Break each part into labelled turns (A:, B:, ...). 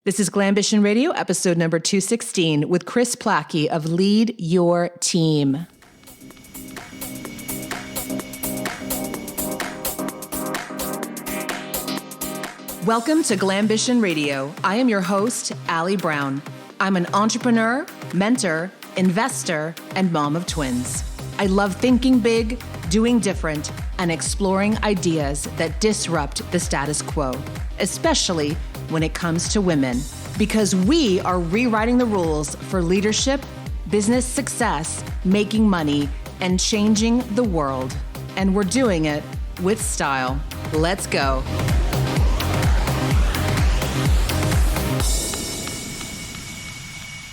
A: This is Glambition Radio, episode number 216, with Kris Plachy of Lead Your Team. Welcome to Glambition Radio. I am your host, Allie Brown. I'm an entrepreneur, mentor, investor, and mom of twins. I love thinking big, doing different, and exploring ideas that disrupt the status quo, especially when it comes to women, because we are rewriting the rules for leadership, business success, making money, and changing the world. And we're doing it with style. Let's go.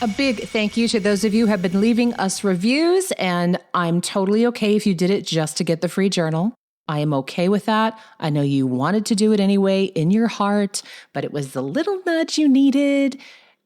A: A big thank you to those of you who have been leaving us reviews, and I'm totally okay if you did it just to get the free journal. I am okay with that. I know you wanted to do it anyway in your heart, but it was the little nudge you needed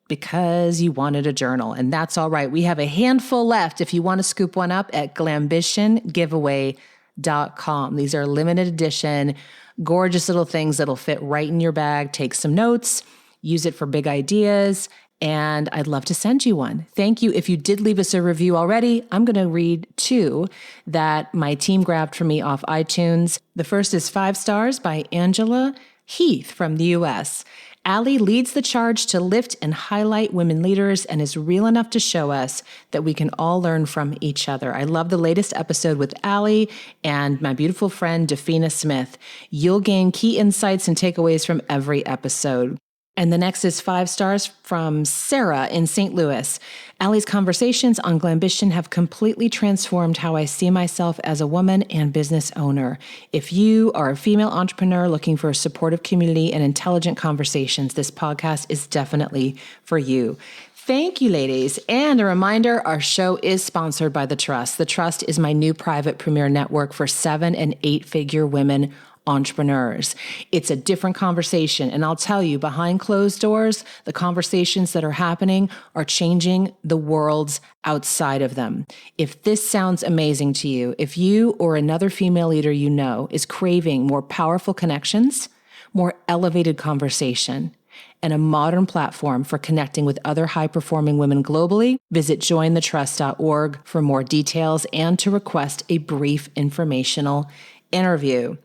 A: because you wanted a journal, and that's all right. We have a handful left if you want to scoop one up at glambitiongiveaway.com. These are limited edition, gorgeous little things that'll fit right in your bag. Take some notes, use it for big ideas, and I'd love to send you one. Thank you. If you did leave us a review already, I'm going to read two that my team grabbed for me off iTunes. The first is 5 stars by Angela Heath from the US. Allie leads the charge to lift and highlight women leaders and is real enough to show us that we can all learn from each other. I love the latest episode with Allie and my beautiful friend, Dafina Smith. You'll gain key insights and takeaways from every episode. And the next is 5 stars from Sarah in St. Louis. Allie's conversations on Glambition have completely transformed how I see myself as a woman and business owner. If you are a female entrepreneur looking for a supportive community and intelligent conversations, this podcast is definitely for you. Thank you, ladies. And a reminder, our show is sponsored by The Trust. The Trust is my new private premier network for 7- and 8-figure women entrepreneurs. It's a different conversation. And I'll tell you, behind closed doors, the conversations that are happening are changing the worlds outside of them. If this sounds amazing to you, if you or another female leader you know is craving more powerful connections, more elevated conversation, and a modern platform for connecting with other high-performing women globally, visit jointhetrust.org for more details and to request a brief informational interview.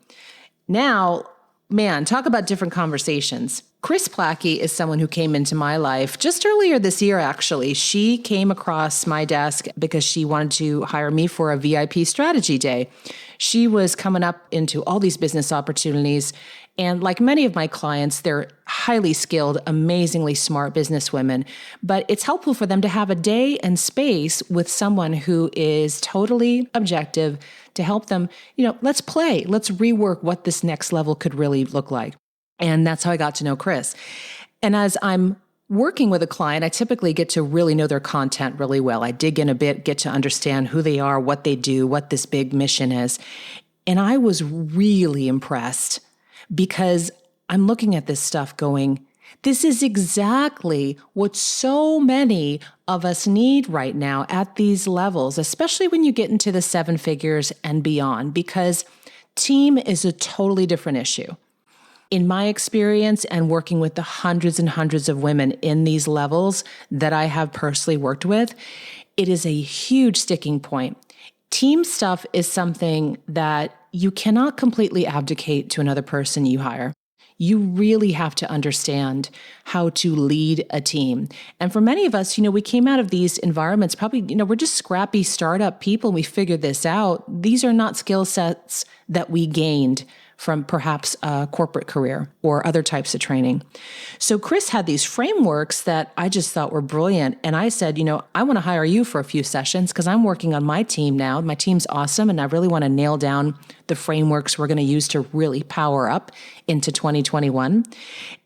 A: Now, man, talk about different conversations. Kris Plachy is someone who came into my life just earlier this year, actually. She came across my desk because she wanted to hire me for a VIP strategy day. She was coming up into all these business opportunities. And like many of my clients, they're highly skilled, amazingly smart businesswomen. But it's helpful for them to have a day and space with someone who is totally objective to help them, let's play, let's rework what this next level could really look like. And that's how I got to know Kris. And as I'm working with a client, I typically get to really know their content really well. I dig in a bit, get to understand who they are, what they do, what this big mission is. And I was really impressed because I'm looking at this stuff going, this is exactly what so many of us need right now at these levels, especially when you get into the 7 figures and beyond, because team is a totally different issue. In my experience and working with the hundreds and hundreds of women in these levels that I have personally worked with, it is a huge sticking point. Team stuff is something that you cannot completely abdicate to another person you hire. You really have to understand how to lead a team. And for many of us, we came out of these environments, probably, we're just scrappy startup people and we figured this out. These are not skill sets that we gained from perhaps a corporate career or other types of training. So Kris had these frameworks that I just thought were brilliant. And I said, I want to hire you for a few sessions because I'm working on my team now. My team's awesome. And I really want to nail down the frameworks we're going to use to really power up into 2021.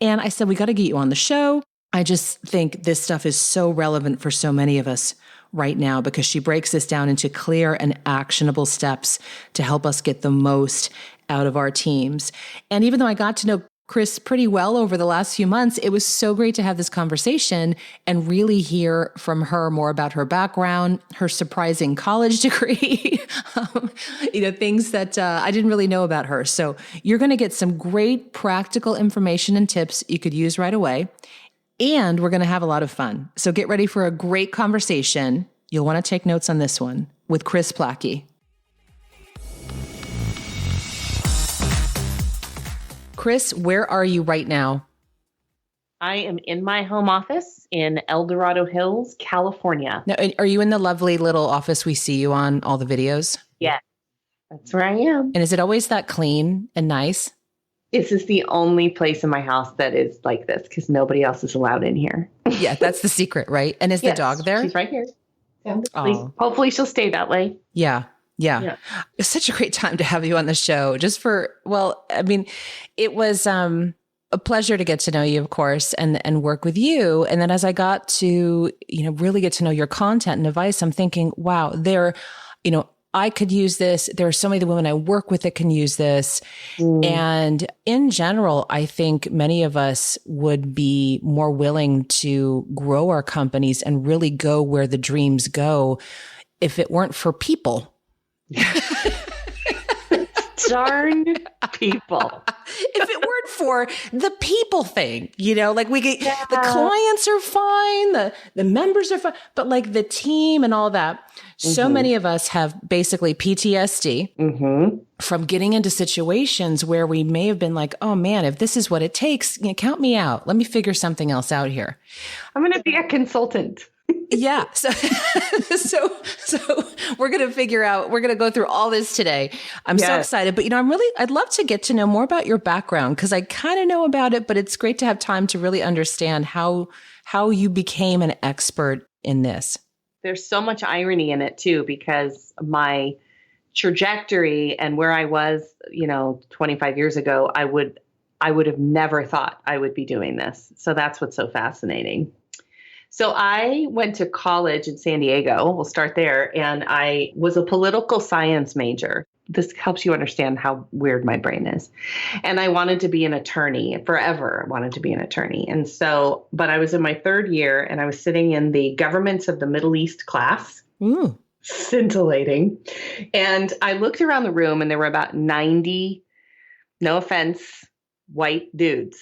A: And I said, we got to get you on the show. I just think this stuff is so relevant for so many of us right now because she breaks this down into clear and actionable steps to help us get the most out of our teams. And even though I got to know Kris pretty well over the last few months, it was so great to have this conversation and really hear from her more about her background, her surprising college degree, things that I didn't really know about her. So you're going to get some great practical information and tips you could use right away. And we're going to have a lot of fun. So get ready for a great conversation. You'll want to take notes on this one with Kris Plachy. Kris, where are you right now?
B: I am in my home office in El Dorado Hills, California.
A: Now, are you in the lovely little office we see you on all the videos?
B: Yeah, that's where I am.
A: And is it always that clean and nice?
B: This is the only place in my house that is like this because nobody else is allowed in here.
A: Yeah, that's the secret, right? And is the dog there?
B: She's right here. Hopefully she'll stay that way.
A: Yeah. It's such a great time to have you on the show. It was a pleasure to get to know you, of course, and work with you. And then as I got to, really get to know your content and advice, I'm thinking, wow, I could use this. There are so many of the women I work with that can use this. And in general, I think many of us would be more willing to grow our companies and really go where the dreams go if it weren't for people.
B: Darn people.
A: If it weren't for the people thing, we get the clients are fine, the members are fine, but like the team and all that. So many of us have basically PTSD from getting into situations where we may have been like, oh man, if this is what it takes, count me out. Let me figure something else out here. I'm
B: going to be a consultant.
A: Yeah. So we're going to go through all this today. I'm so excited, but I'd love to get to know more about your background because I kind of know about it, but it's great to have time to really understand how you became an expert in this.
B: There's so much irony in it too, because my trajectory and where I was, 25 years ago, I would have never thought I would be doing this. So that's what's so fascinating. So I went to college in San Diego. We'll start there. And I was a political science major. This helps you understand how weird my brain is. And I wanted to be an attorney forever. I wanted to be an attorney. And so, but I was in my third year and I was sitting in the governments of the Middle East class. Ooh. Scintillating. And I looked around the room and there were about 90, no offense, white dudes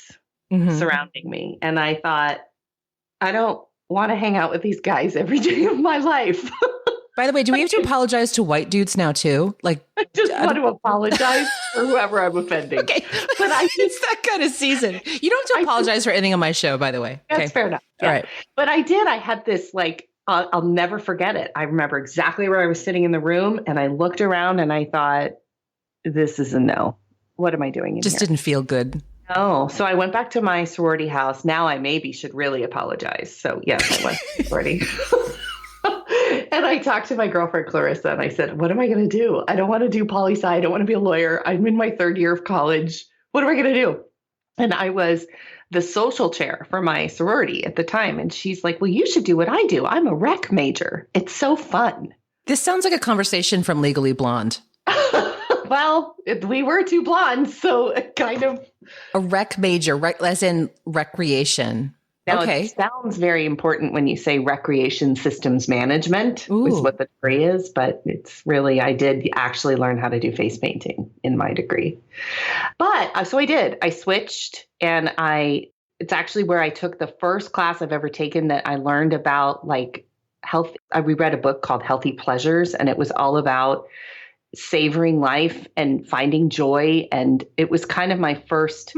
B: surrounding me. And I thought, I don't want to hang out with these guys every day of my life.
A: By the way, do we have to apologize to white dudes now too? Like,
B: I just want to apologize for whoever I'm offending.
A: Okay, but it's that kind of season. You don't have to apologize for anything on my show, by the way.
B: That's fair enough. Yeah. All right, but I did. I had this I'll never forget it. I remember exactly where I was sitting in the room, and I looked around and I thought, "This is a no. What am I doing in
A: Just
B: here?"
A: Didn't feel good.
B: Oh, so I went back to my sorority house. Now I maybe should really apologize. So yes, I went to sorority. And I talked to my girlfriend, Clarissa, and I said, what am I going to do? I don't want to do poli-sci. I don't want to be a lawyer. I'm in my third year of college. What am I going to do? And I was the social chair for my sorority at the time. And she's like, well, you should do what I do. I'm a rec major. It's so fun.
A: This sounds like a conversation from Legally Blonde.
B: Well, we were two blondes, so kind of.
A: A rec major, as in recreation.
B: Now,
A: okay.
B: It sounds very important when you say recreation systems management, is what the degree is, but it's really, I did actually learn how to do face painting in my degree. But so I did. I switched, and it's actually where I took the first class I've ever taken that I learned about health. We read a book called Healthy Pleasures, and it was all about savoring life and finding joy. And it was kind of my first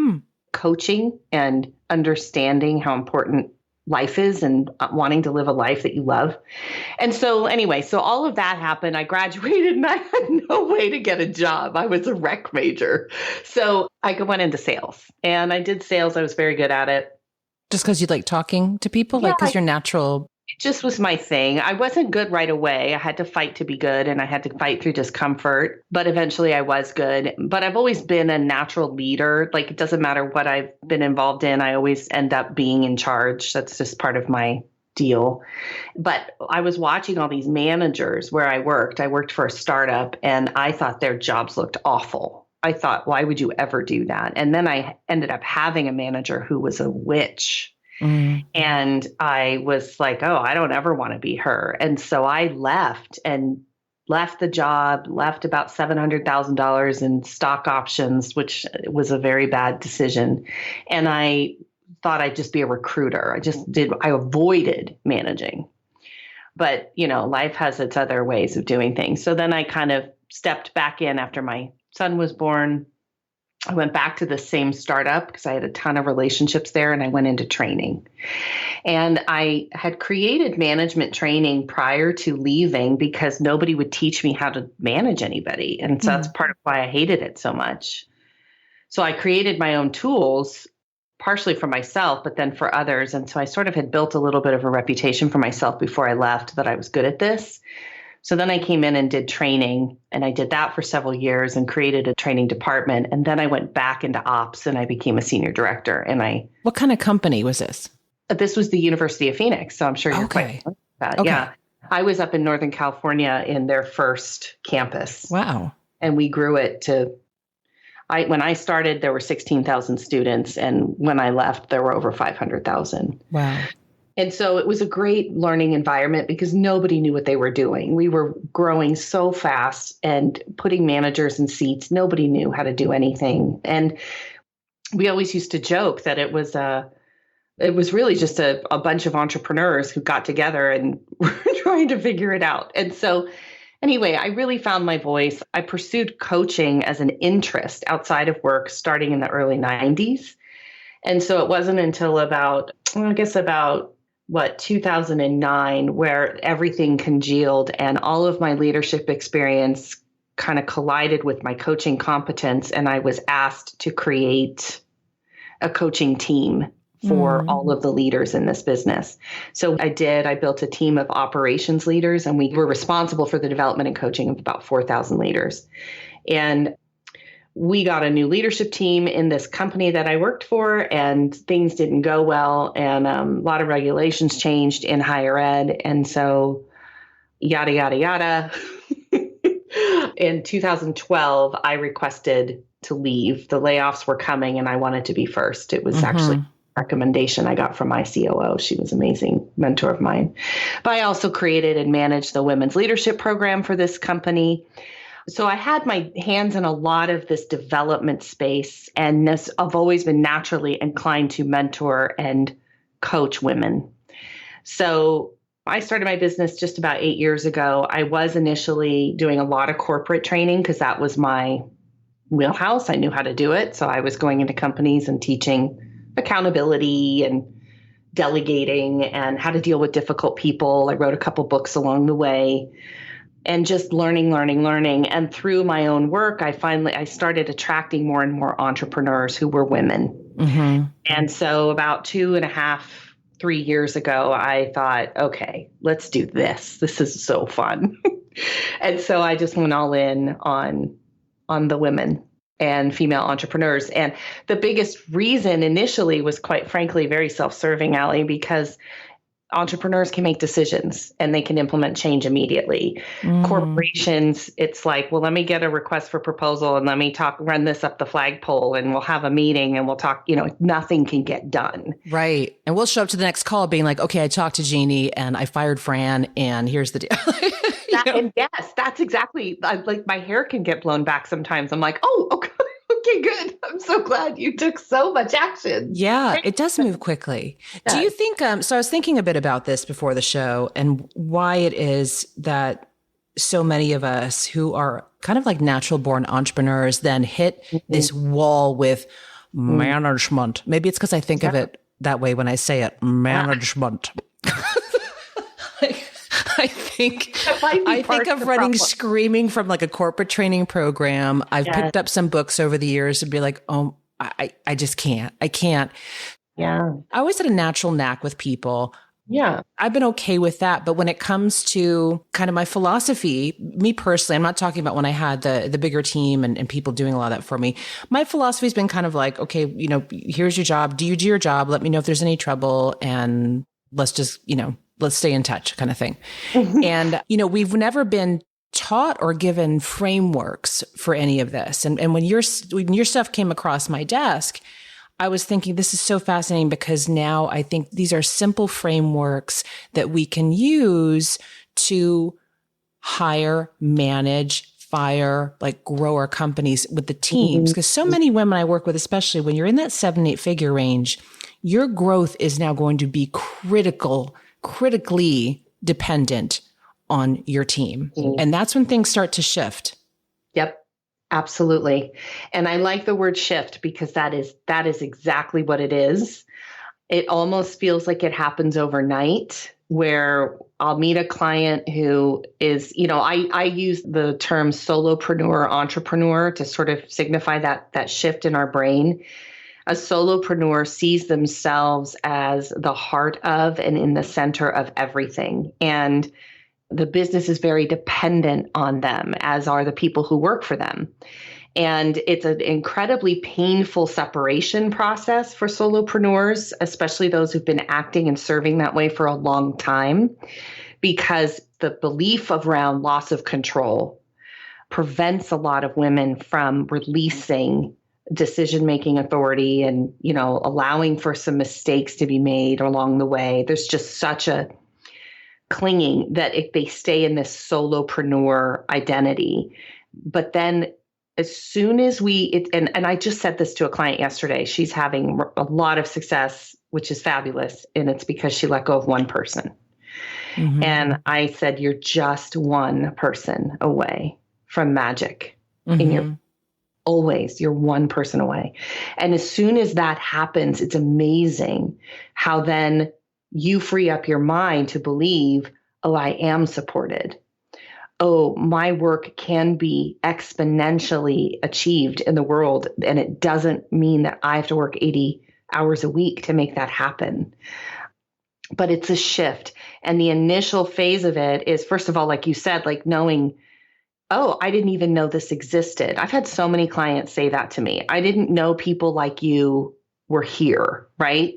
B: coaching and understanding how important life is and wanting to live a life that you love. And so anyway, so all of that happened. I graduated and I had no way to get a job. I was a rec major. So I went into sales and I did sales. I was very good at it.
A: Just because you like talking to people? Because you're natural?
B: It just was my thing. I wasn't good right away. I had to fight to be good and I had to fight through discomfort, but eventually I was good. But I've always been a natural leader. It doesn't matter what I've been involved in. I always end up being in charge. That's just part of my deal. But I was watching all these managers where I worked for a startup and I thought their jobs looked awful. I thought, why would you ever do that? And then I ended up having a manager who was a witch. And I was like, oh, I don't ever want to be her. And so I left the job, left about $700,000 in stock options, which was a very bad decision. And I thought I'd just be a recruiter. I avoided managing. But, life has its other ways of doing things. So then I kind of stepped back in after my son was born. I went back to the same startup because I had a ton of relationships there, and I went into training. And I had created management training prior to leaving because nobody would teach me how to manage anybody. And so that's part of why I hated it so much. So I created my own tools, partially for myself, but then for others. And so I sort of had built a little bit of a reputation for myself before I left that I was good at this. So then I came in and did training, and I did that for several years and created a training department. And then I went back into ops and I became a senior director. And
A: What kind of company was this?
B: This was the University of Phoenix. So I'm sure you're quite familiar with that.
A: Okay.
B: Yeah. I was up in Northern California in their first campus.
A: Wow.
B: And we grew it to, when I started, there were 16,000 students. And when I left, there were over 500,000.
A: Wow.
B: And so it was a great learning environment because nobody knew what they were doing. We were growing so fast and putting managers in seats. Nobody knew how to do anything. And we always used to joke that it was really just a bunch of entrepreneurs who got together and were trying to figure it out. And so anyway, I really found my voice. I pursued coaching as an interest outside of work starting in the early 90s. And so it wasn't until about 2009, where everything congealed and all of my leadership experience kind of collided with my coaching competence. And I was asked to create a coaching team for all of the leaders in this business. So I built a team of operations leaders, and we were responsible for the development and coaching of about 4,000 leaders. And we got a new leadership team in this company that I worked for, and things didn't go well. And a lot of regulations changed in higher ed. And so yada, yada, yada. In 2012, I requested to leave. The layoffs were coming and I wanted to be first. It was actually a recommendation I got from my COO. She was an amazing mentor of mine. But I also created and managed the women's leadership program for this company. So I had my hands in a lot of this development space, and I've always been naturally inclined to mentor and coach women. So I started my business just about 8 years ago. I was initially doing a lot of corporate training because that was my wheelhouse. I knew how to do it. So I was going into companies and teaching accountability and delegating and how to deal with difficult people. I wrote a couple books along the way. And just learning. And through my own work, I started attracting more and more entrepreneurs who were women. And so about 2.5, 3 years ago, I thought, okay, let's do this. This is so fun. And so I just went all in on the women and female entrepreneurs. And the biggest reason initially was, quite frankly, very self-serving, Allie, because entrepreneurs can make decisions and they can implement change immediately. Corporations, it's like, well, let me get a request for proposal and let me run this up the flagpole and we'll have a meeting and we'll talk, nothing can get done.
A: Right. And we'll show up to the next call being like, okay, I talked to Jeannie and I fired Fran and here's the deal.
B: And yes, that's exactly, like my hair can get blown back sometimes. I'm like, oh, okay. Okay, good. I'm so glad you took so much action.
A: Yeah, it does move quickly. Do you think, so I was thinking a bit about this before the show and why it is that so many of us who are kind of like natural born entrepreneurs then hit this wall with management. Maybe it's because I think of it that way when I say it, management. I think of running screaming from like a corporate training program. I've picked up some books over the years and be like, oh, I just can't. I can't.
B: Yeah.
A: I always had a natural knack with people.
B: Yeah.
A: I've been okay with that. But when it comes to kind of my philosophy, me personally, I'm not talking about when I had the bigger team and people doing a lot of that for me. My philosophy has been kind of like, okay, here's your job. Do you do your job? Let me know if there's any trouble. And let's just, let's stay in touch kind of thing. And, we've never been taught or given frameworks for any of this. And when your stuff came across my desk, I was thinking this is so fascinating because now I think these are simple frameworks that we can use to hire, manage, fire, like grow our companies with the teams. Because so many women I work with, especially when you're in that 7-8 figure range, your growth is now going to be critically dependent on your team. And that's when things start to shift.
B: Yep, absolutely. And I like the word shift because that is exactly what it is. It almost feels like it happens overnight, where I'll meet a client who is, I use the term solopreneur, entrepreneur to sort of signify that shift in our brain. A solopreneur sees themselves as the heart of and in the center of everything. And the business is very dependent on them, as are the people who work for them. And it's an incredibly painful separation process for solopreneurs, especially those who've been acting and serving that way for a long time, because the belief around loss of control prevents a lot of women from releasing decision-making authority and, allowing for some mistakes to be made along the way. There's just such a clinging that if they stay in this solopreneur identity. But then as soon as and I just said this to a client yesterday, she's having a lot of success, which is fabulous. And it's because she let go of one person. Mm-hmm. And I said, you're just one person away from magic. Mm-hmm. And you're one person away. And as soon as that happens, it's amazing how then you free up your mind to believe, oh, I am supported. Oh, my work can be exponentially achieved in the world. And it doesn't mean that I have to work 80 hours a week to make that happen. But it's a shift. And the initial phase of it is, first of all, like you said, like knowing, oh, I didn't even know this existed. I've had so many clients say that to me. I didn't know people like you were here, right?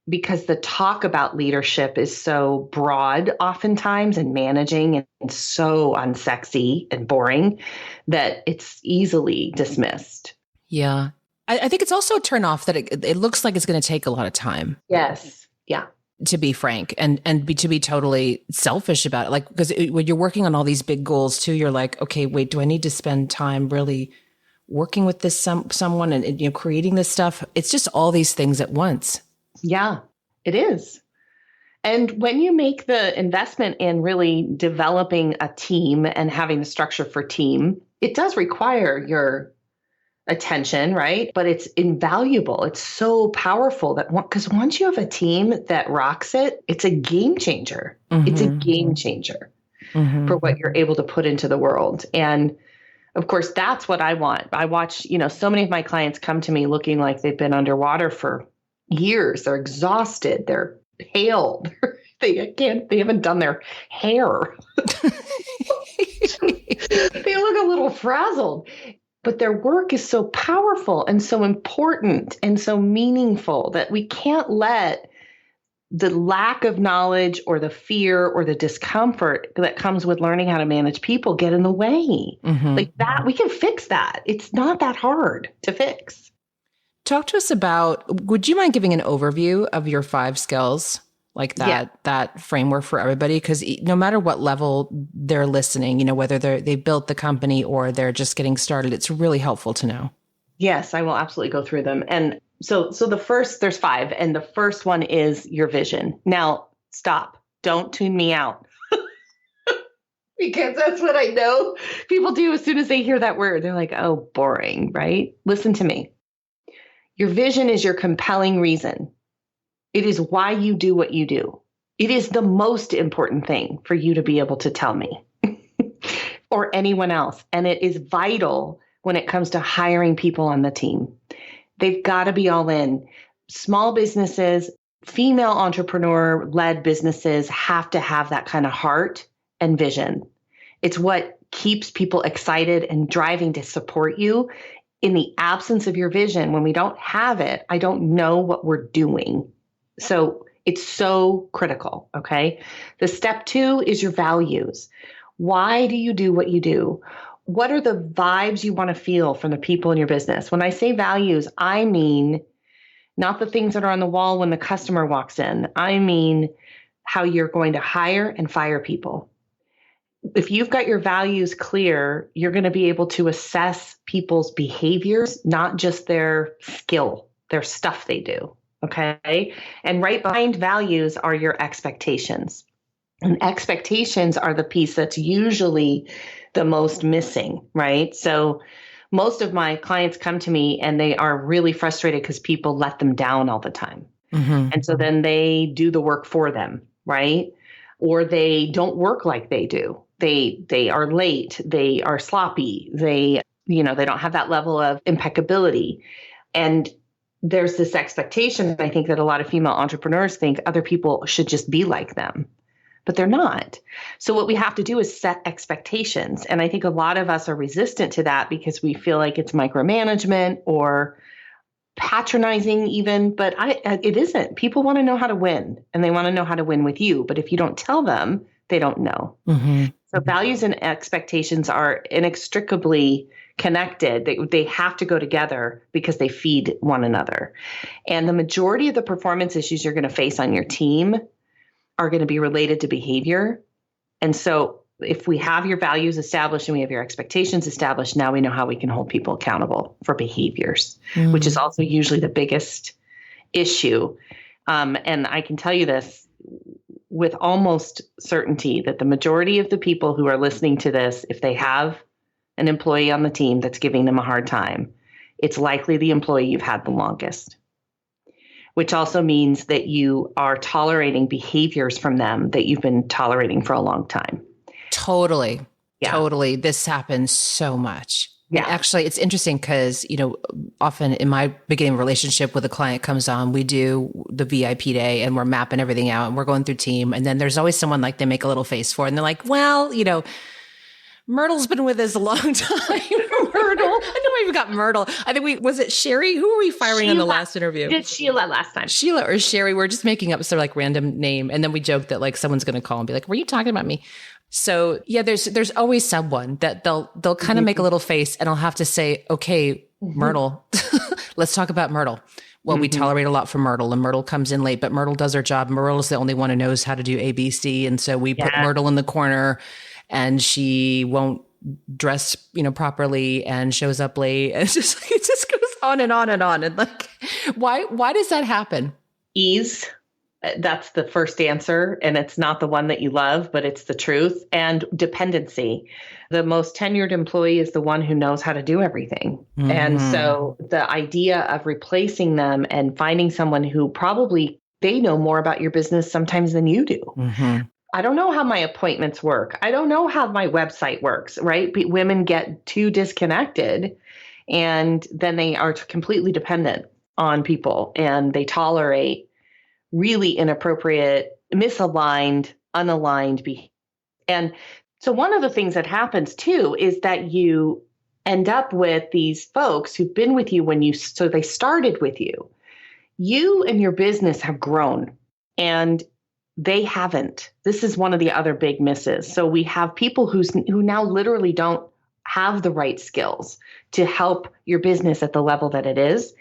B: Because the talk about leadership is so broad oftentimes and managing and so unsexy and boring that it's easily dismissed.
A: Yeah. I think it's also a turnoff that it looks like it's going to take a lot of time.
B: Yes. Yeah.
A: To be frank and to be totally selfish about it. Like, because when you're working on all these big goals too, you're like, okay, wait, do I need to spend time really working with this someone and creating this stuff? It's just all these things at once.
B: Yeah, it is. And when you make the investment in really developing a team and having the structure for team, it does require your attention, right? But it's invaluable. It's so powerful that because once you have a team that rocks it, it's a game changer. Mm-hmm. It's a game changer for what you're able to put into the world. And of course, that's what I want. I watch, so many of my clients come to me looking like they've been underwater for years. They're exhausted. They're pale. They haven't done their hair. They look a little frazzled. But their work is so powerful and so important and so meaningful that we can't let the lack of knowledge or the fear or the discomfort that comes with learning how to manage people get in the way. Mm-hmm. Like that, we can fix that. It's not that hard to fix.
A: Talk to us about, would you mind giving an overview of your 5 skills? Like that framework for everybody, because no matter what level they're listening, whether they built the company or they're just getting started, it's really helpful to know.
B: Yes, I will absolutely go through them. And so there's 5, and the first one is your vision. Now, stop. Don't tune me out. Because that's what I know people do as soon as they hear that word. They're like, oh, boring, right? Listen to me. Your vision is your compelling reason. It is why you do what you do. It is the most important thing for you to be able to tell me or anyone else. And it is vital when it comes to hiring people on the team. They've got to be all in. Small businesses, female entrepreneur-led businesses have to have that kind of heart and vision. It's what keeps people excited and driving to support you. In the absence of your vision, when we don't have it, I don't know what we're doing. So it's so critical, okay? The step 2 is your values. Why do you do what you do? What are the vibes you want to feel from the people in your business? When I say values, I mean not the things that are on the wall when the customer walks in. I mean how you're going to hire and fire people. If you've got your values clear, you're going to be able to assess people's behaviors, not just their skill, their stuff they do. Okay. And right behind values are your expectations. And expectations are the piece that's usually the most missing, right? So most of my clients come to me and they are really frustrated because people let them down all the time.
A: Mm-hmm.
B: And so then they do the work for them, right? Or they don't work like they do. They are late, they are sloppy, they don't have that level of impeccability. And there's this expectation, I think, that a lot of female entrepreneurs think other people should just be like them, but they're not. So what we have to do is set expectations. And I think a lot of us are resistant to that because we feel like it's micromanagement or patronizing even, but it isn't. People want to know how to win, and they want to know how to win with you. But if you don't tell them, they don't know.
A: Mm-hmm.
B: So values and expectations are inextricably connected. They have to go together because they feed one another. And the majority of the performance issues you're going to face on your team are going to be related to behavior. And so if we have your values established and we have your expectations established, now we know how we can hold people accountable for behaviors, which is also usually the biggest issue. And I can tell you this with almost certainty that the majority of the people who are listening to this, if they have an employee on the team that's giving them a hard time, it's likely the employee you've had the longest, which also means that you are tolerating behaviors from them that you've been tolerating for a long time.
A: Totally.
B: Yeah.
A: Totally. This happens so much.
B: Yeah.
A: And actually, it's interesting because, often in my beginning relationship with a client comes on, we do the VIP day and we're mapping everything out and we're going through team. And then there's always someone like they make a little face for it. And they're like, well, Myrtle's been with us a long time. Myrtle. I know we've got Myrtle. I think was it Sherry? Who were we firing on the last interview?
B: Did Sheila last time.
A: Sheila or Sherry. We're just making up some random name. And then we joke that someone's going to call and be like, were you talking about me? So yeah, there's always someone that they'll kind of make a little face and I'll have to say, okay, Myrtle, let's talk about Myrtle. Well, we tolerate a lot from Myrtle and Myrtle comes in late, but Myrtle does her job. Myrtle's the only one who knows how to do ABC. And so we put Myrtle in the corner and she won't dress, properly and shows up late. And it just goes on and on and on. And why does that happen?
B: Ease. That's the first answer. And it's not the one that you love, but it's the truth. And dependency. The most tenured employee is the one who knows how to do everything. Mm-hmm. And so the idea of replacing them and finding someone who probably they know more about your business sometimes than you do. Mm-hmm. I don't know how my appointments work. I don't know how my website works, right? Women get too disconnected and then they are completely dependent on people and they tolerate really inappropriate, misaligned, unaligned behavior. And so one of the things that happens too is that you end up with these folks who've been with you so they started with you. You and your business have grown and they haven't. This is one of the other big misses. So we have people who now literally don't have the right skills to help your business at the level that it is.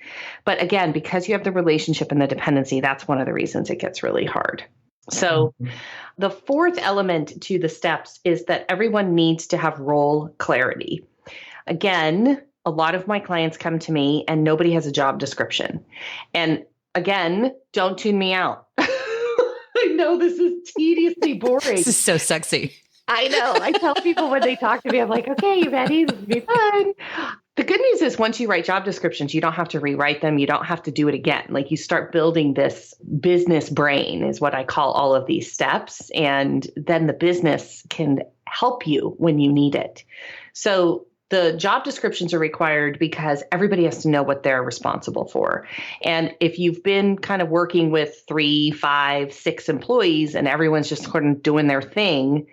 B: But again, because you have the relationship and the dependency, that's one of the reasons it gets really hard. So the fourth element to the steps is that everyone needs to have role clarity. Again, a lot of my clients come to me and nobody has a job description. And again, don't tune me out. I know this is tediously boring.
A: This is so sexy.
B: I know. I tell people when they talk to me, I'm like, okay, you ready? This will be fun. The good news is once you write job descriptions, you don't have to rewrite them. You don't have to do it again. You start building this business brain is what I call all of these steps. And then the business can help you when you need it. So the job descriptions are required because everybody has to know what they're responsible for. And if you've been kind of working with 3, 5, 6 employees and everyone's just sort of doing their thing,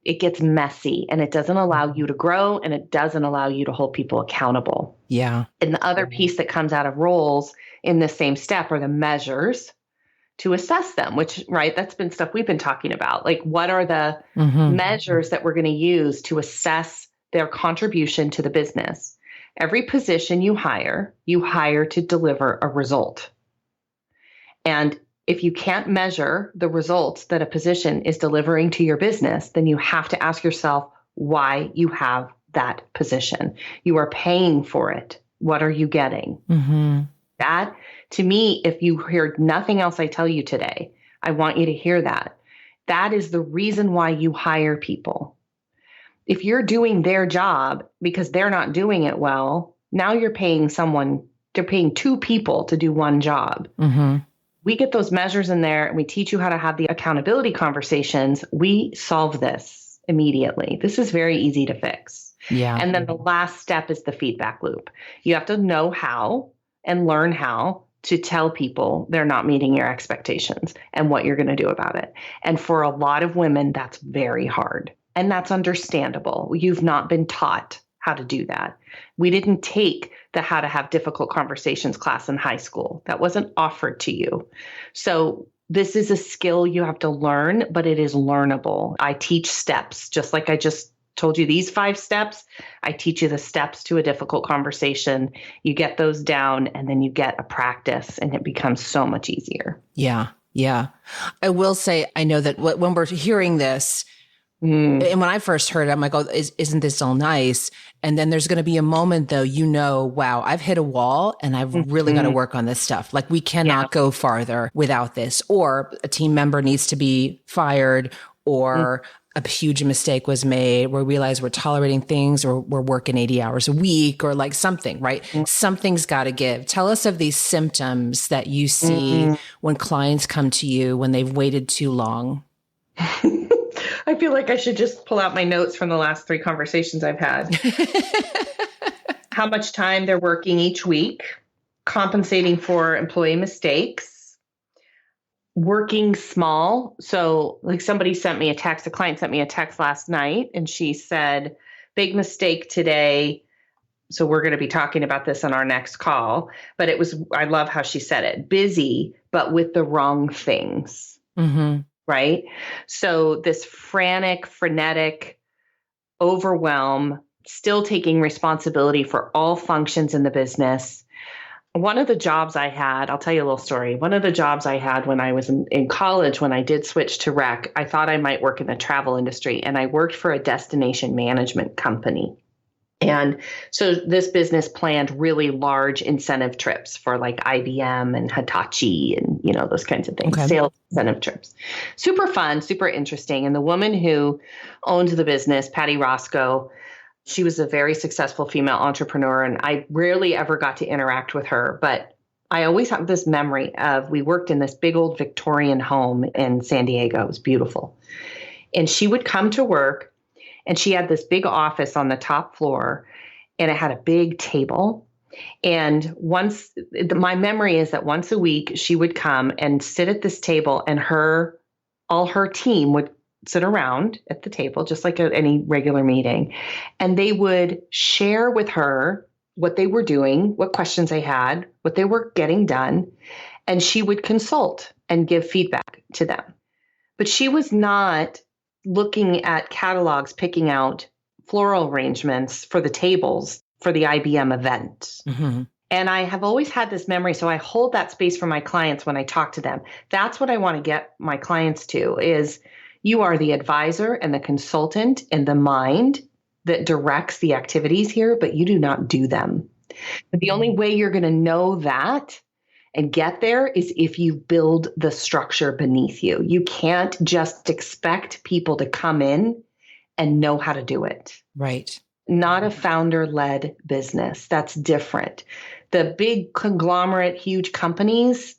B: it gets messy and it doesn't allow you to grow and it doesn't allow you to hold people accountable.
A: Yeah.
B: And the other piece that comes out of roles in the same step are the measures to assess them, which, right, that's been stuff we've been talking about. What are the measures that we're going to use to assess their contribution to the business? Every position you hire to deliver a result. And if you can't measure the results that a position is delivering to your business, then you have to ask yourself why you have that position. You are paying for it. What are you getting?
A: Mm-hmm.
B: That, to me, if you hear nothing else I tell you today, I want you to hear that. That is the reason why you hire people. If you're doing their job because they're not doing it well, now you're paying they're paying two people to do one job.
A: Mm-hmm.
B: We get those measures in there and we teach you how to have the accountability conversations. We solve this immediately. This is very easy to fix.
A: Yeah.
B: And then the last step is the feedback loop. You have to know how and learn how to tell people they're not meeting your expectations and what you're going to do about it. And for a lot of women, that's very hard. And that's understandable. You've not been taught how to do that. We didn't take the how to have difficult conversations class in high school. That wasn't offered to you. So this is a skill you have to learn, but it is learnable. I teach steps, just like I just told you these 5 steps. I teach you the steps to a difficult conversation. You get those down and then you get a practice and it becomes so much easier.
A: Yeah. Yeah. I will say, I know that when we're hearing this, and when I first heard it, I'm like, oh, isn't this all nice? And then there's going to be a moment though, wow, I've hit a wall and I've really got to work on this stuff. Like we cannot go farther without this, or a team member needs to be fired, or a huge mistake was made. We realize we're tolerating things, or we're working 80 hours a week, or like something, right? Something's got to give. Tell us of these symptoms that you see when clients come to you when they've waited too long.
B: I feel like I should just pull out my notes from the last 3 conversations I've had. How much time they're working each week, compensating for employee mistakes, working small. So like a client sent me a text last night and she said, big mistake today. So we're going to be talking about this on our next call, but I love how she said it, busy, but with the wrong things. Mm-hmm. Right? So this frenetic overwhelm, still taking responsibility for all functions in the business. One of the jobs I had, I'll tell you a little story. One of the jobs I had when I was in college, when I did switch to rec, I thought I might work in the travel industry, and I worked for a destination management company. And so this business planned really large incentive trips for like IBM and Hitachi and, those kinds of things, sales incentive trips. Super fun, super interesting. And the woman who owned the business, Patty Roscoe, she was a very successful female entrepreneur. And I rarely ever got to interact with her, but I always have this memory of, we worked in this big old Victorian home in San Diego. It was beautiful. And she would come to work, and she had this big office on the top floor, and it had a big table. And my memory is that once a week she would come and sit at this table, and all her team would sit around at the table, just like any regular meeting. And they would share with her what they were doing, what questions they had, what they were getting done. And she would consult and give feedback to them. But she was not looking at catalogs, picking out floral arrangements for the tables for the IBM event. Mm-hmm. And I have always had this memory. So I hold that space for my clients when I talk to them. That's what I want to get my clients to is, you are the advisor and the consultant and the mind that directs the activities here, but you do not do them. But the only way you're going to know that and get there is if you build the structure beneath you. You can't just expect people to come in and know how to do it.
A: Right.
B: Not a founder-led business. That's different. The big conglomerate, huge companies,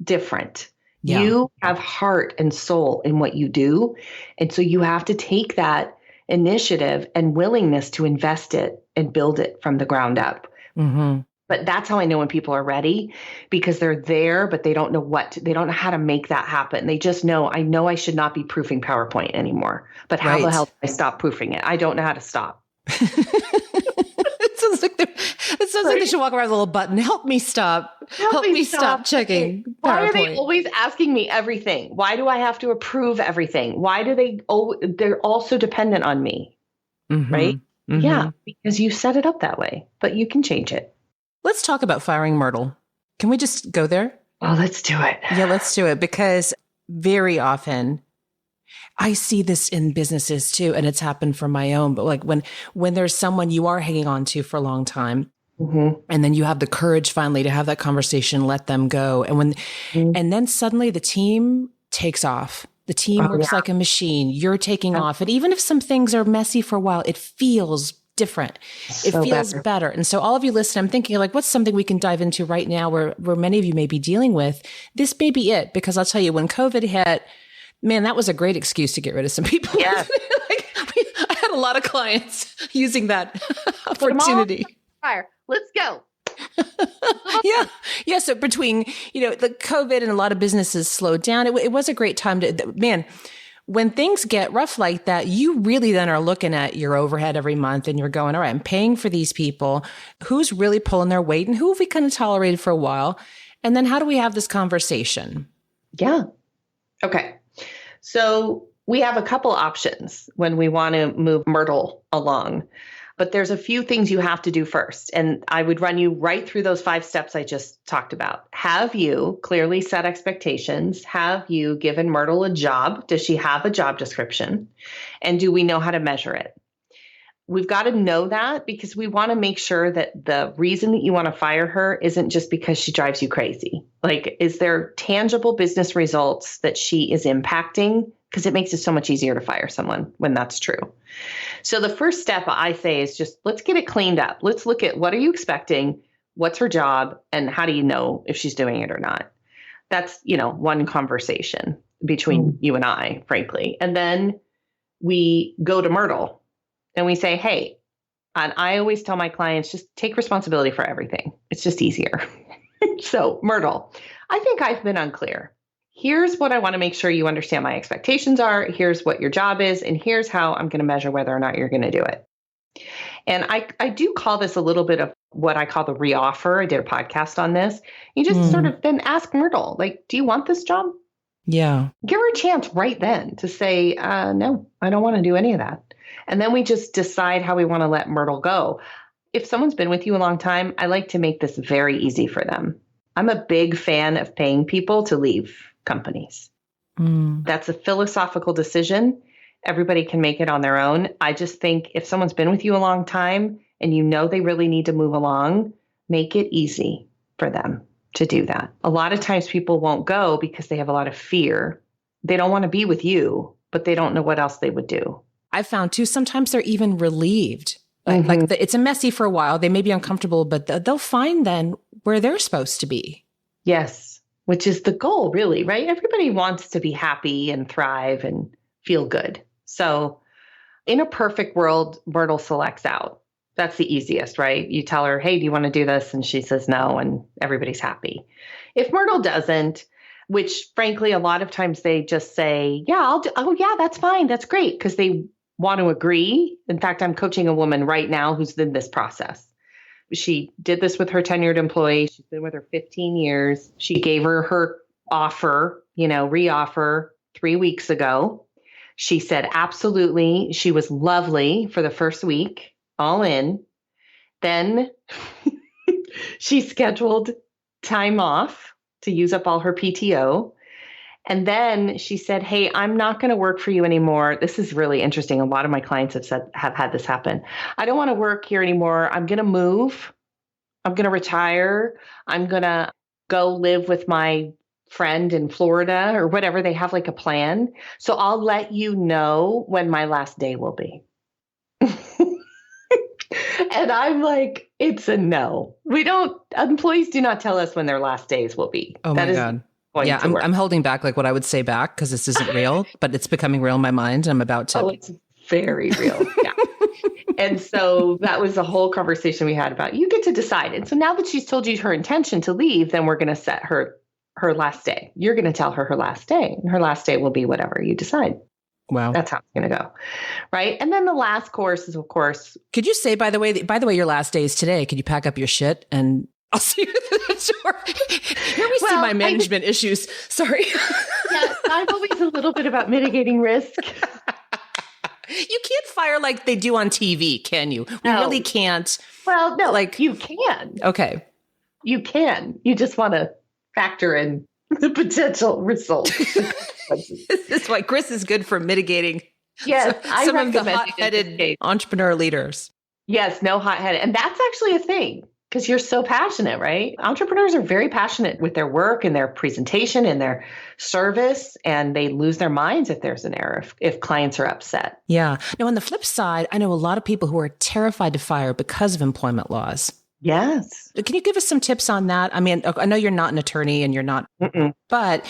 B: different. Yeah. You have heart and soul in what you do. And so you have to take that initiative and willingness to invest it and build it from the ground up. Mm-hmm. But that's how I know when people are ready, because they're there, but they don't know they don't know how to make that happen. They just know I should not be proofing PowerPoint anymore, but how the hell do I stop proofing it? I don't know how to stop.
A: It sounds like they should walk around with a little button. Help me stop. Help me stop checking PowerPoint.
B: Why are they always asking me everything? Why do I have to approve everything? Why do they're also dependent on me, right? Mm-hmm. Yeah, because you set it up that way, but you can change it.
A: Let's talk about firing Myrtle. Can we just go there?
B: Oh, let's do it.
A: Yeah, let's do it, because very often I see this in businesses too, and it's happened for my own, but like when there's someone you are hanging on to for a long time, And then you have the courage finally to have that conversation, let them go. And then suddenly the team takes off. The team works like a machine. You're taking off. And even if some things are messy for a while, it feels different. It feels better. And so all of you listening, I'm thinking like, what's something we can dive into right now where many of you may be dealing with? This may be it. Because I'll tell you, when COVID hit, man, that was a great excuse to get rid of some people.
B: Yeah.
A: I had a lot of clients using that opportunity.
B: Fire. Let's go.
A: Yeah. So between, the COVID and a lot of businesses slowed down, it was a great time man, when things get rough like that, you really then are looking at your overhead every month and you're going, all right, I'm paying for these people. Who's really pulling their weight and who have we kind of tolerated for a while? And then how do we have this conversation?
B: Yeah. Okay. So we have a couple options when we want to move Myrtle along. But there's a few things you have to do first. And I would run you right through those 5 steps I just talked about. Have you clearly set expectations? Have you given Myrtle a job? Does she have a job description? And do we know how to measure it? We've got to know that because we want to make sure that the reason that you want to fire her isn't just because she drives you crazy. Like, is there tangible business results that she is impacting? Because it makes it so much easier to fire someone when that's true. So the first step I say is just let's get it cleaned up. Let's look at what are you expecting? What's her job? And how do you know if she's doing it or not? That's, one conversation between you and I, frankly. And then we go to Myrtle and we say, hey, and I always tell my clients, just take responsibility for everything. It's just easier. So Myrtle, I think I've been unclear. Here's what I want to make sure you understand my expectations are. Here's what your job is. And here's how I'm going to measure whether or not you're going to do it. And I do call this a little bit of what I call the reoffer. I did a podcast on this. You just sort of then ask Myrtle, like, do you want this job?
A: Yeah.
B: Give her a chance right then to say, no, I don't want to do any of that. And then we just decide how we want to let Myrtle go. If someone's been with you a long time, I like to make this very easy for them. I'm a big fan of paying people to leave companies. That's a philosophical decision. Everybody can make it on their own. I just think if someone's been with you a long time and you know they really need to move along, make it easy for them to do that. A lot of times people won't go because they have a lot of fear. They don't want to be with you, but they don't know what else they would do.
A: I've found too, sometimes they're even relieved. It's a messy for a while. They may be uncomfortable, but they'll find then where they're supposed to be.
B: Yes. Which is the goal, really, right? Everybody wants to be happy and thrive and feel good. So in a perfect world, Myrtle selects out. That's the easiest, right? You tell her, hey, do you want to do this? And she says no, and everybody's happy. If Myrtle doesn't, which frankly, a lot of times they just say, yeah, I'll do. Oh, yeah, that's fine. That's great. Because they want to agree. In fact, I'm coaching a woman right now who's in this process. She did this with her tenured employee. She's been with her 15 years. She gave her offer, reoffer 3 weeks ago. She said, absolutely. She was lovely for the first week, all in. Then she scheduled time off to use up all her PTO. And then she said, hey, I'm not going to work for you anymore. This is really interesting. A lot of my clients have had this happen. I don't want to work here anymore. I'm going to move. I'm going to retire. I'm going to go live with my friend in Florida or whatever. They have like a plan. So I'll let you know when my last day will be. And I'm like, it's a no. Employees do not tell us when their last days will be.
A: Oh my God. Yeah, I'm holding back like what I would say back because this isn't real, but it's becoming real in my mind. I'm about to.
B: Oh, it's very real. Yeah. And so that was the whole conversation we had about you get to decide. And so now that she's told you her intention to leave, then we're going to set her last day. You're going to tell her last day, and her last day will be whatever you decide.
A: Wow.
B: That's how it's going to go. Right. And then the last course is, of course.
A: Could you say, by the way, your last day is today. Could you pack up your shit and I'll see you through the door. Here we see my management issues. Sorry.
B: Yes, I'm always a little bit about mitigating risk.
A: You can't fire like they do on TV, can you? We really can't.
B: Well, no, you can.
A: Okay.
B: You can. You just want to factor in the potential results.
A: This is why Kris is good for mitigating some of the hot-headed entrepreneur leaders.
B: Yes, no hot-headed. And that's actually a thing. Because you're so passionate, right? Entrepreneurs are very passionate with their work and their presentation and their service, and they lose their minds if there's an error, if clients are upset.
A: Yeah. Now, on the flip side, I know a lot of people who are terrified to fire because of employment laws.
B: Yes.
A: Can you give us some tips on that? I mean, I know you're not an attorney and you're not, but,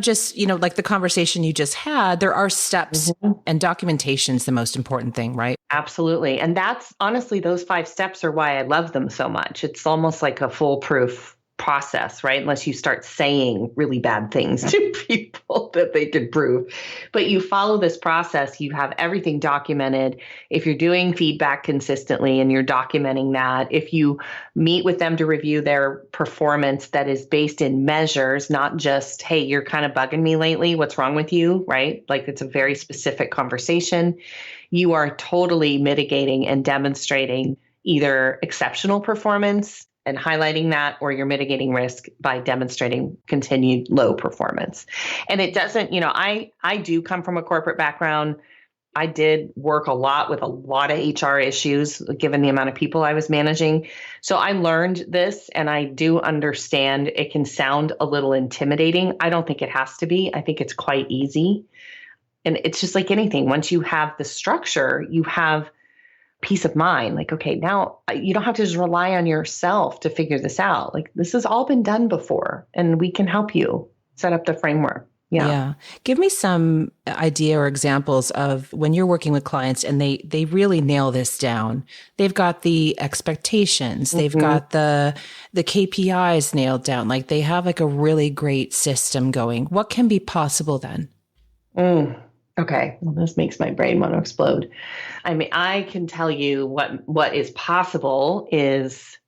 A: just, like the conversation you just had, there are steps and documentation's the most important thing, right?
B: Absolutely. And that's honestly, those 5 steps are why I love them so much. It's almost like a foolproof process, right? Unless you start saying really bad things to people that they could prove. But you follow this process, you have everything documented. If you're doing feedback consistently and you're documenting that, if you meet with them to review their performance that is based in measures, not just, hey, you're kind of bugging me lately, what's wrong with you, right? Like it's a very specific conversation. You are totally mitigating and demonstrating either exceptional performance and highlighting that, or you're mitigating risk by demonstrating continued low performance. And it doesn't, I do come from a corporate background. I did work a lot with a lot of HR issues, given the amount of people I was managing. So I learned this, and I do understand it can sound a little intimidating. I don't think it has to be. I think it's quite easy. And it's just like anything. Once you have the structure, you have peace of mind. Like, okay, now you don't have to just rely on yourself to figure this out. Like, this has all been done before, and we can help you set up the framework. Yeah.
A: Give me some idea or examples of when you're working with clients and they really nail this down. They've got the expectations. They've got the KPIs nailed down. Like they have like a really great system going. What can be possible then?
B: Okay. Well, this makes my brain want to explode. I mean, I can tell you what is possible is,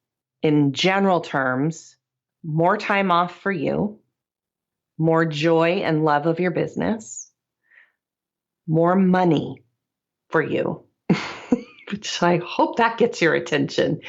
B: in general terms, more time off for you, more joy and love of your business, more money for you, which I hope that gets your attention.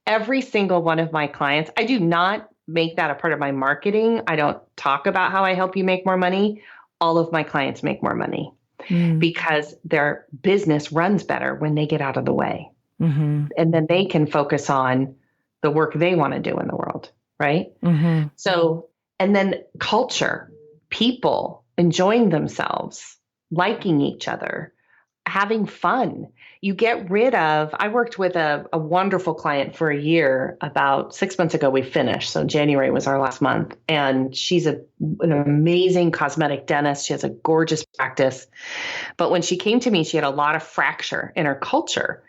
B: Every single one of my clients, I do not make that a part of my marketing. I don't talk about how I help you make more money. All of my clients make more money. Because their business runs better when they get out of the way. And then they can focus on the work they want to do in the world, right? So, and then culture, people enjoying themselves, liking each other, having fun. You get rid of, I worked with a wonderful client for a year. About 6 months ago, we finished. So January was our last month. And she's an amazing cosmetic dentist. She has a gorgeous practice. But when she came to me, she had a lot of fracture in her culture.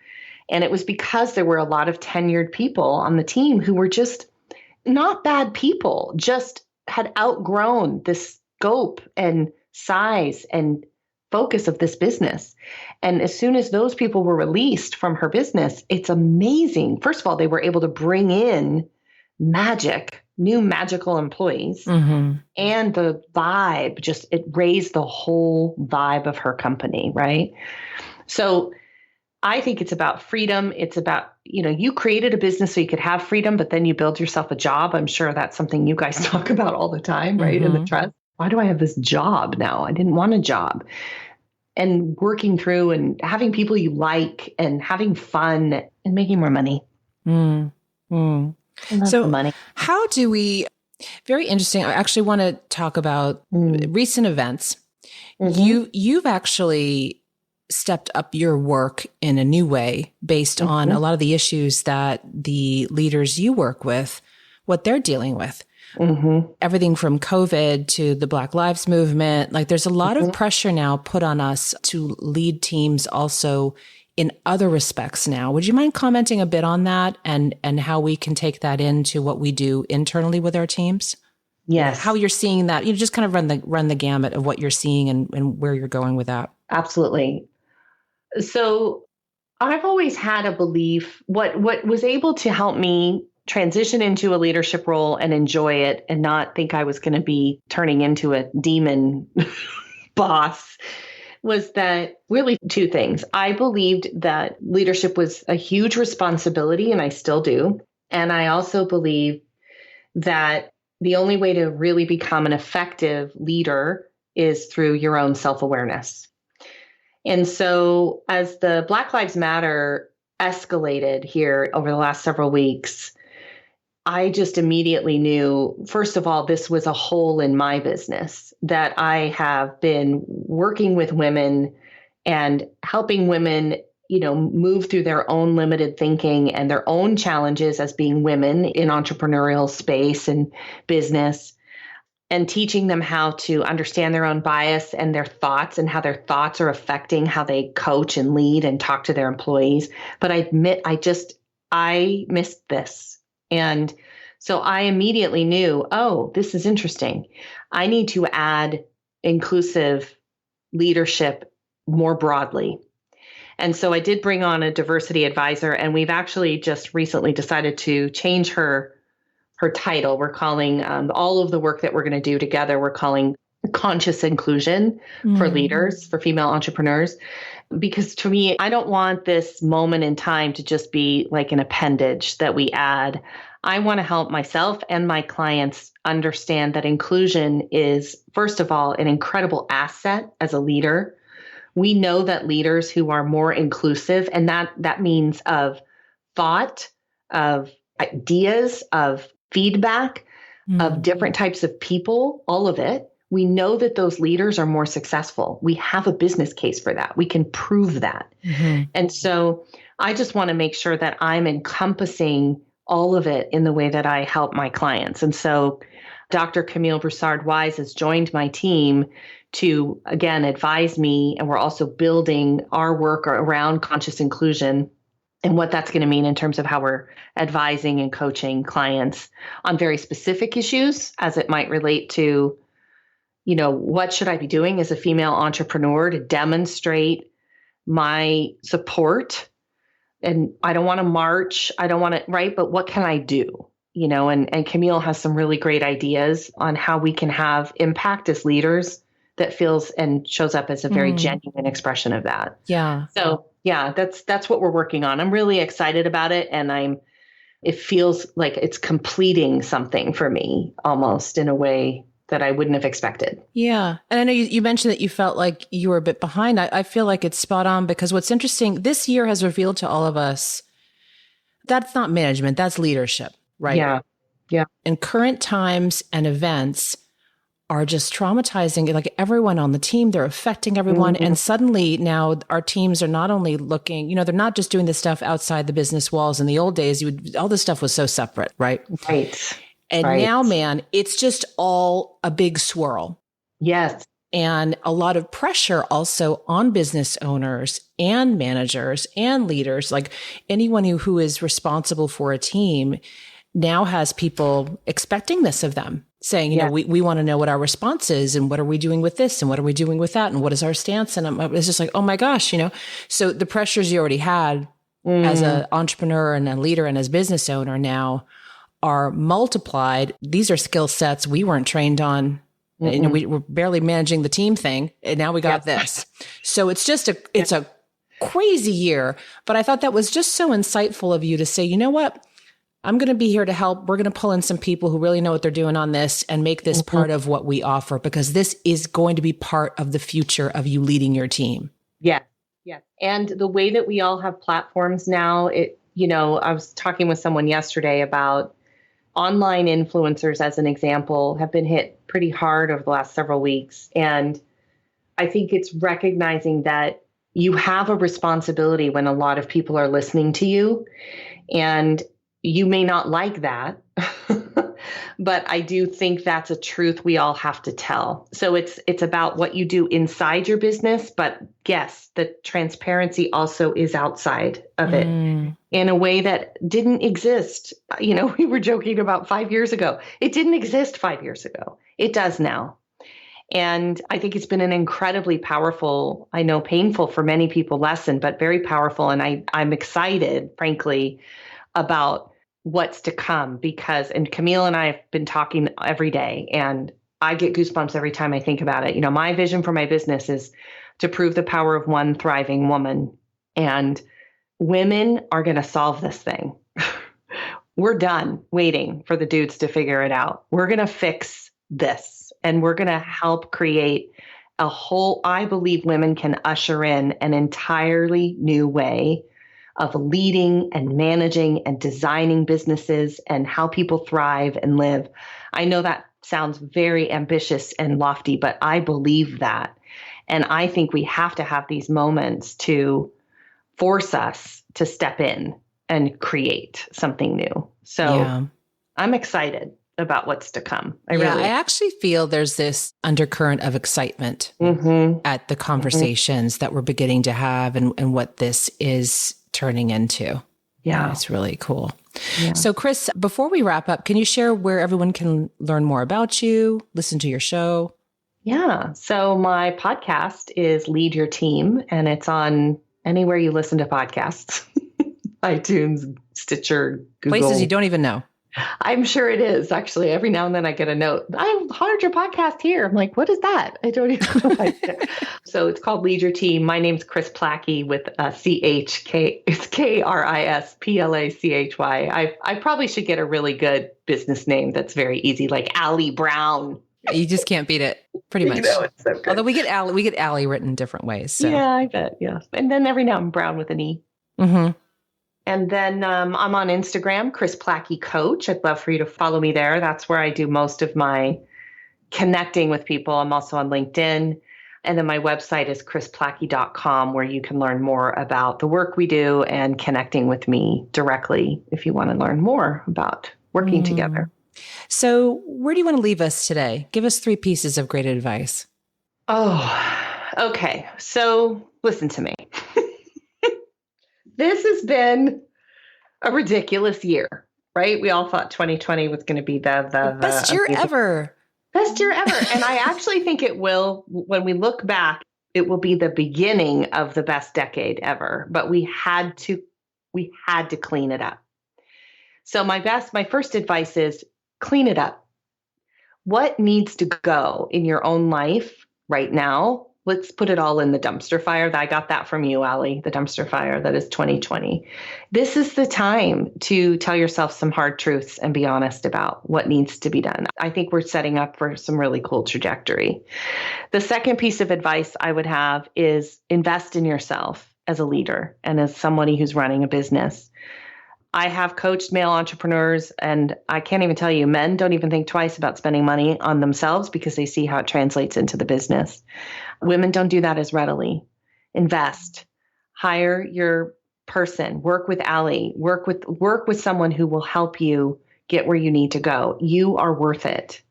B: And it was because there were a lot of tenured people on the team who were just not bad people, just had outgrown the scope and size and focus of this business. And as soon as those people were released from her business, it's amazing. First of all, they were able to bring in new magical employees, and the vibe, it raised the whole vibe of her company, right? So I think it's about freedom. It's about, you created a business so you could have freedom, but then you build yourself a job. I'm sure that's something you guys talk about all the time, right? In the trust. Why do I have this job now? I didn't want a job. And working through and having people you like and having fun and making more money. So money.
A: How do we, very interesting. I actually want to talk about recent events. You've actually stepped up your work in a new way based on a lot of the issues that the leaders you work with, what they're dealing with. Everything from COVID to the Black Lives Movement. Like there's a lot of pressure now put on us to lead teams also in other respects now. Would you mind commenting a bit on that and how we can take that into what we do internally with our teams?
B: Yes.
A: How you're seeing that, just kind of run the gamut of what you're seeing and where you're going with that.
B: Absolutely. So I've always had a belief, what was able to help me transition into a leadership role and enjoy it and not think I was going to be turning into a demon boss was that really 2 things. I believed that leadership was a huge responsibility, and I still do. And I also believe that the only way to really become an effective leader is through your own self-awareness. And so as the Black Lives Matter escalated here over the last several weeks, I just immediately knew, first of all, this was a hole in my business, that I have been working with women and helping women, move through their own limited thinking and their own challenges as being women in entrepreneurial space and business, and teaching them how to understand their own bias and their thoughts and how their thoughts are affecting how they coach and lead and talk to their employees. But I admit, I missed this. And so I immediately knew, oh, this is interesting. I need to add inclusive leadership more broadly. And so I did bring on a diversity advisor, and we've actually just recently decided to change her title. We're calling all of the work that we're going to do together, we're calling conscious inclusion for leaders, for female entrepreneurs. Because to me, I don't want this moment in time to just be like an appendage that we add. I want to help myself and my clients understand that inclusion is, first of all, an incredible asset as a leader. We know that leaders who are more inclusive, and that means of thought, of ideas, of feedback, of different types of people, all of it. We know that those leaders are more successful. We have a business case for that. We can prove that. And so I just want to make sure that I'm encompassing all of it in the way that I help my clients. And so Dr. Camille Broussard-Wise has joined my team to, again, advise me. And we're also building our work around conscious inclusion and what that's going to mean in terms of how we're advising and coaching clients on very specific issues as it might relate to, what should I be doing as a female entrepreneur to demonstrate my support? And I don't want to march. I don't want to, right? But what can I do? And Camille has some really great ideas on how we can have impact as leaders that feels and shows up as a very genuine expression of that.
A: Yeah.
B: So yeah, that's what we're working on. I'm really excited about it. And it feels like it's completing something for me almost in a way that I wouldn't have expected.
A: Yeah. And I know you mentioned that you felt like you were a bit behind. I feel like it's spot on, because what's interesting, this year has revealed to all of us, that's not management, that's leadership, right?
B: Yeah. Yeah.
A: And current times and events are just traumatizing, like everyone on the team, they're affecting everyone. And suddenly now our teams are not only looking, they're not just doing this stuff outside the business walls. In the old days, all this stuff was so separate, right?
B: Right.
A: And now, man, it's just all a big swirl.
B: Yes.
A: And a lot of pressure also on business owners and managers and leaders, like anyone who is responsible for a team now has people expecting this of them, saying, we want to know what our response is, and what are we doing with this, and what are we doing with that, and what is our stance? And it's just like, oh my gosh, so the pressures you already had as an entrepreneur and a leader and as business owner now are multiplied. These are skill sets we weren't trained on. We were barely managing the team thing, and now we got this. So it's just it's a crazy year. But I thought that was just so insightful of you to say, you know what? I'm going to be here to help. We're going to pull in some people who really know what they're doing on this and make this part of what we offer, because this is going to be part of the future of you leading your team.
B: Yeah. Yeah. And the way that we all have platforms now, I was talking with someone yesterday about online influencers, as an example, have been hit pretty hard over the last several weeks. And I think it's recognizing that you have a responsibility when a lot of people are listening to you, and you may not like that, but I do think that's a truth we all have to tell. So it's about what you do inside your business, but yes, the transparency also is outside of it in a way that didn't exist. We were joking about 5 years ago. It didn't exist 5 years ago. It does now. And I think it's been an incredibly powerful, I know painful for many people lesson, but very powerful. And I'm excited, frankly, about what's to come, and Camille and I have been talking every day, and I get goosebumps every time I think about it. My vision for my business is to prove the power of one thriving woman, and women are going to solve this thing. We're done waiting for the dudes to figure it out. We're going to fix this, and we're going to help create I believe women can usher in an entirely new way of leading and managing and designing businesses and how people thrive and live. I know that sounds very ambitious and lofty, but I believe that. And I think we have to have these moments to force us to step in and create something new. So I'm excited about what's to come. I
A: actually feel there's this undercurrent of excitement at the conversations that we're beginning to have and what this is turning into. Yeah. It's really cool. Yeah. So Kris, before we wrap up, can you share where everyone can learn more about you, listen to your show?
B: Yeah. So my podcast is Lead Your Team, and it's on anywhere you listen to podcasts. iTunes, Stitcher, Google.
A: Places you don't even know.
B: I'm sure it is. Actually, every now and then I get a note. I heard your podcast here. I'm like, what is that? I don't even know. So it's called Lead Your Team. My name's Kris Plachy with CHK. It's KrisPlachy. I probably should get a really good business name that's very easy, like Allie Brown.
A: You just can't beat it, pretty much.
B: It's so good.
A: Although we get Allie written different ways. So.
B: Yeah, I bet. Yeah. And then every now and then Brown with an E. Mm-hmm. And then I'm on Instagram, Kris Plachy Coach. I'd love for you to follow me there. That's where I do most of my connecting with people. I'm also on LinkedIn. And then my website is krisplachy.com, where you can learn more about the work we do and connecting with me directly if you want to learn more about working together.
A: So where do you want to leave us today? Give us 3 pieces of great advice.
B: Oh, okay. So listen to me. This has been a ridiculous year, right? We all thought 2020 was going to be the
A: best year ever.
B: Best year ever. And I actually think it will, when we look back, it will be the beginning of the best decade ever. But we had to clean it up. So my first advice is clean it up. What needs to go in your own life right now? Let's put it all in the dumpster fire. I got that from you, Allie, the dumpster fire that is 2020. This is the time to tell yourself some hard truths and be honest about what needs to be done. I think we're setting up for some really cool trajectory. The second piece of advice I would have is invest in yourself as a leader and as somebody who's running a business. I have coached male entrepreneurs, and I can't even tell you, men don't even think twice about spending money on themselves because they see how it translates into the business. Women don't do that as readily. Invest, hire your person, work with Allie, work with someone who will help you get where you need to go. You are worth it.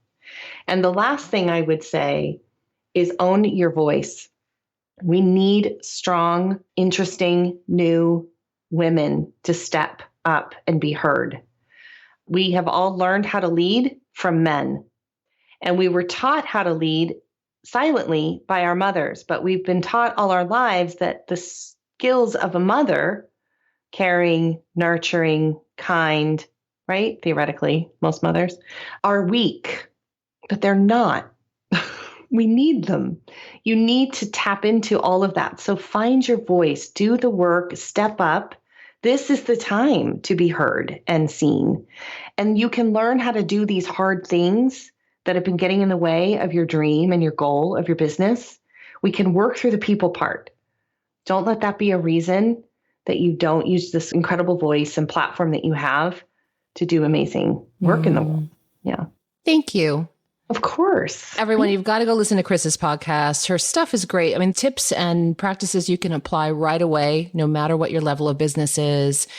B: And the last thing I would say is own your voice. We need strong, interesting, new women to step up and be heard. We have all learned how to lead from men, and we were taught how to lead silently by our mothers, but we've been taught all our lives that the skills of a mother, caring, nurturing, kind, right? Theoretically, most mothers are weak, but they're not. We need them. You need to tap into all of that. So find your voice, do the work, step up. This is the time to be heard and seen. And you can learn how to do these hard things that have been getting in the way of your dream and your goal of your business. We can work through the people part. Don't let that be a reason that you don't use this incredible voice and platform that you have to do amazing work in the world. Yeah.
A: Thank you.
B: Of course.
A: Everyone, you've got to go listen to Kris's podcast. Her stuff is great. I mean, tips and practices you can apply right away, no matter what your level of business is.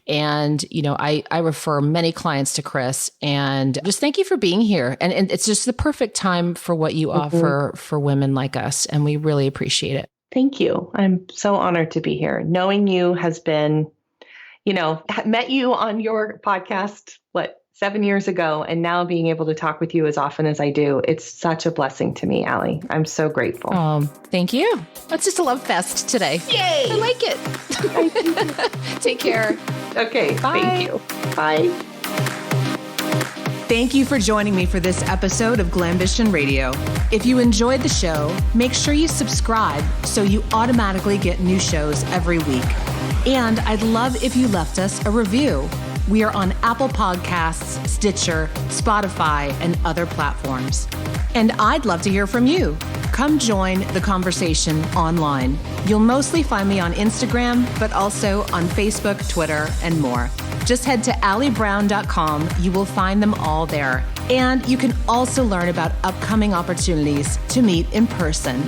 A: And, I refer many clients to Kris, and just thank you for being here. And it's just the perfect time for what you offer for women like us. And we really appreciate it.
B: Thank you. I'm so honored to be here. Knowing you has been, met you on your podcast, 7 years ago, and now being able to talk with you as often as I do, it's such a blessing to me, Allie. I'm so grateful.
A: Thank you. It's just a love fest today.
B: Yay!
A: I like it. Take care.
B: Okay.
A: Bye.
B: Thank you. Bye.
A: Thank you for joining me for this episode of Glambition Radio. If you enjoyed the show, make sure you subscribe so you automatically get new shows every week. And I'd love if you left us a review. We are on Apple Podcasts, Stitcher, Spotify, and other platforms. And I'd love to hear from you. Come join the conversation online. You'll mostly find me on Instagram, but also on Facebook, Twitter, and more. Just head to alliebrown.com. You will find them all there. And you can also learn about upcoming opportunities to meet in person.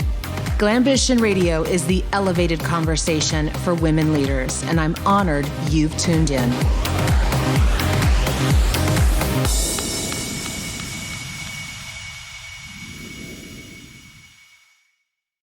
A: Glambition Radio is the elevated conversation for women leaders, and I'm honored you've tuned in.